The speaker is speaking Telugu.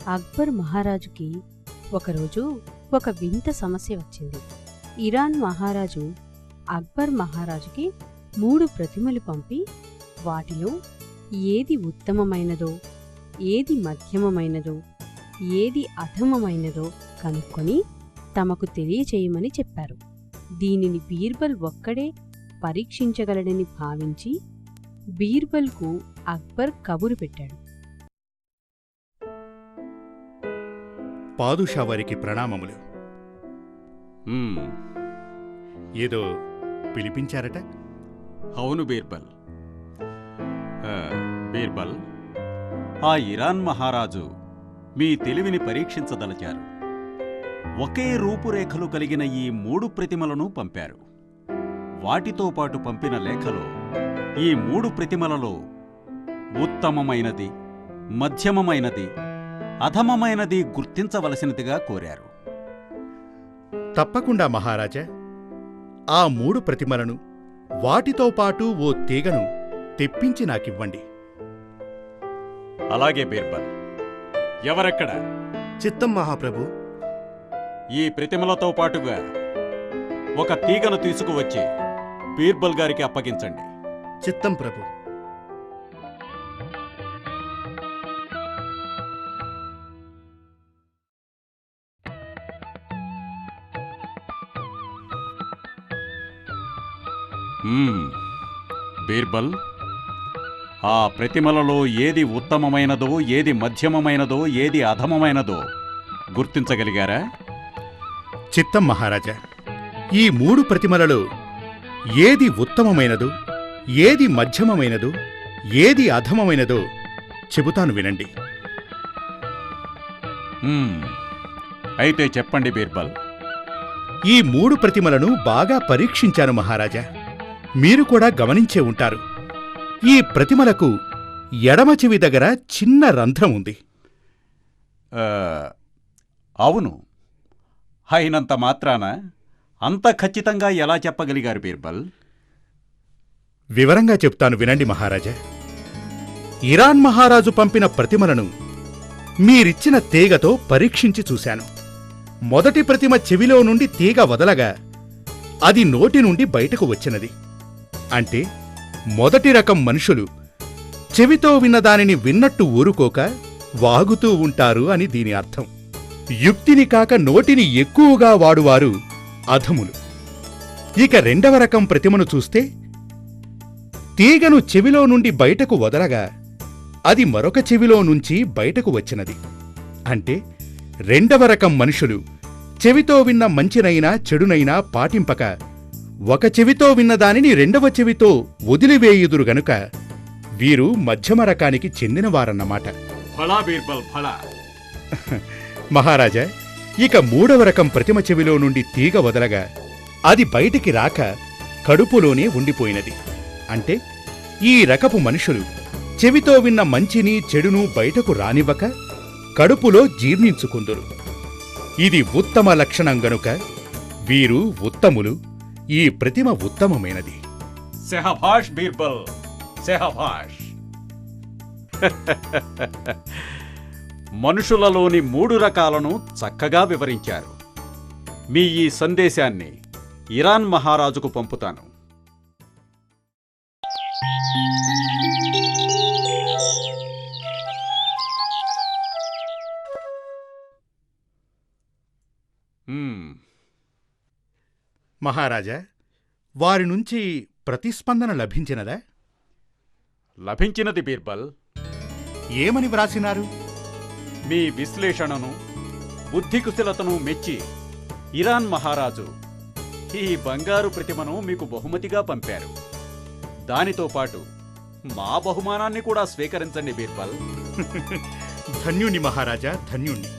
అక్బర్ మహారాజుకి ఒకరోజు ఒక వింత సమస్య వచ్చింది. ఇరాన్ మహారాజు అక్బర్ మహారాజుకి 3 ప్రతిమలు పంపి వాటిలో ఏది ఉత్తమమైనదో, ఏది మధ్యమమైనదో, ఏది అధమమైనదో కనుక్కొని తమకు తెలియచేయమని చెప్పారు. దీనిని బీర్బల్ ఒక్కడే పరీక్షించగలడని భావించి బీర్బల్కు అక్బర్ కబురు పెట్టాడు. పాదుషా వారికి ప్రణామములు. ఏదో పిలిపించారట? అవును బీర్బల్. బీర్బల్, ఆ ఇరాన్ మహారాజు మీ తెలివిని పరీక్షించదలచారు. ఒకే రూపురేఖలు కలిగిన ఈ 3 ప్రతిమలను పంపారు. వాటితో పాటు పంపిన లేఖలో ఈ 3 ప్రతిమలలో ఉత్తమమైనది, మధ్యమమైనది, అధమమైనది గుర్తించవలసినదిగా కోరారు. తప్పకుండా మహారాజా. ఆ 3 ప్రతిమలను వాటితో పాటు ఓ తీగను తెప్పించి నాకివ్వండి. అలాగే బీర్బల్. ఎవరెక్కడ? చిత్తం మహాప్రభు. ఈ ప్రతిమలతో పాటుగా ఒక తీగను తీసుకువచ్చి బీర్బల్ గారికి అప్పగించండి. చిత్తం ప్రభు. బీర్బల్, ఆ ప్రతిమలలో ఏది ఉత్తమమైనదో, ఏది మధ్యమమైనదో, ఏది అధమమైనదో గుర్తించగలిగారా? చిత్తం మహారాజా. ఈ 3 ప్రతిమలలో ఏది ఉత్తమమైనదో, ఏది మధ్యమమైనదో, ఏది అధమమైనదో చెబుతాను వినండి. అయితే చెప్పండి బీర్బల్. ఈ 3 ప్రతిమలను బాగా పరీక్షించాను మహారాజా. మీరు కూడా గమనించే ఉంటారు. ఈ ప్రతిమలకు ఎడమ చెవి దగ్గర చిన్న రంధ్రం ఉంది. అవును. అయినంత మాత్రాన అంత ఖచ్చితంగా ఎలా చెప్పగలిగారు బీర్బల్? వివరంగా చెప్తాను వినండి మహారాజా. ఇరాన్ మహారాజు పంపిన ప్రతిమలను మీరిచ్చిన తీగతో పరీక్షించి చూశాను. మొదటి ప్రతిమ చెవిలో నుండి తీగ వదలగా అది నోటి నుండి బయటకు వచ్చినది. అంటే మొదటి రకం మనుషులు చెవితో విన్నదానిని విన్నట్టు ఊరుకోక వాగుతూ ఉంటారు అని దీని అర్థం. యుక్తిని కాక నోటిని ఎక్కువగా వాడువారు అధములు. ఇక రెండవ రకం ప్రతిమను చూస్తే తీగను చెవిలో నుండి బయటకు వదలగా అది మరొక చెవిలో నుంచి బయటకు వచ్చినది. అంటే రెండవ రకం మనుషులు చెవితో విన్న మంచినైనా చెడునైనా పాటింపక ఒక చెవితో విన్నదానిని రెండవ చెవితో వదిలివేయుదురు గనుక వీరు మధ్యమ రకానికి చెందినవారన్నమాట. ఫలా బీర్బల్ ఫలా. మహారాజా, ఇక 3వ రకం ప్రతిమ చెవిలో నుండి తీగ వదలగా అది బయటికి రాక కడుపులోనే ఉండిపోయినది. అంటే ఈ రకపు మనుషులు చెవితో విన్న మంచిని చెడును బయటకు రానివ్వక కడుపులో జీర్ణించుకుందురు. ఇది ఉత్తమ లక్షణం గనుక వీరు ఉత్తములు. ఈ ప్రతిమ ఉత్తమమైనది. సెహభాష్ బీర్బల్, సెహభాష్. మనుషులలోని 3 రకాలను చక్కగా వివరించారు. మీ ఈ సందేశాన్ని ఇరాన్ మహారాజుకు పంపుతాను. మహారాజా, వారి నుంచి ప్రతిస్పందన లభించినదా? లభించినది బీర్బల్. ఏమని వ్రాసినారు? మీ విశ్లేషణను, బుద్ధికుశలతను మెచ్చి ఇరాన్ మహారాజు ఈ బంగారు ప్రతిమను మీకు బహుమతిగా పంపారు. దానితో పాటు మా బహుమానాన్ని కూడా స్వీకరించండి బీర్బల్. ధన్యుణ్ణి మహారాజా, ధన్యుణ్ణి.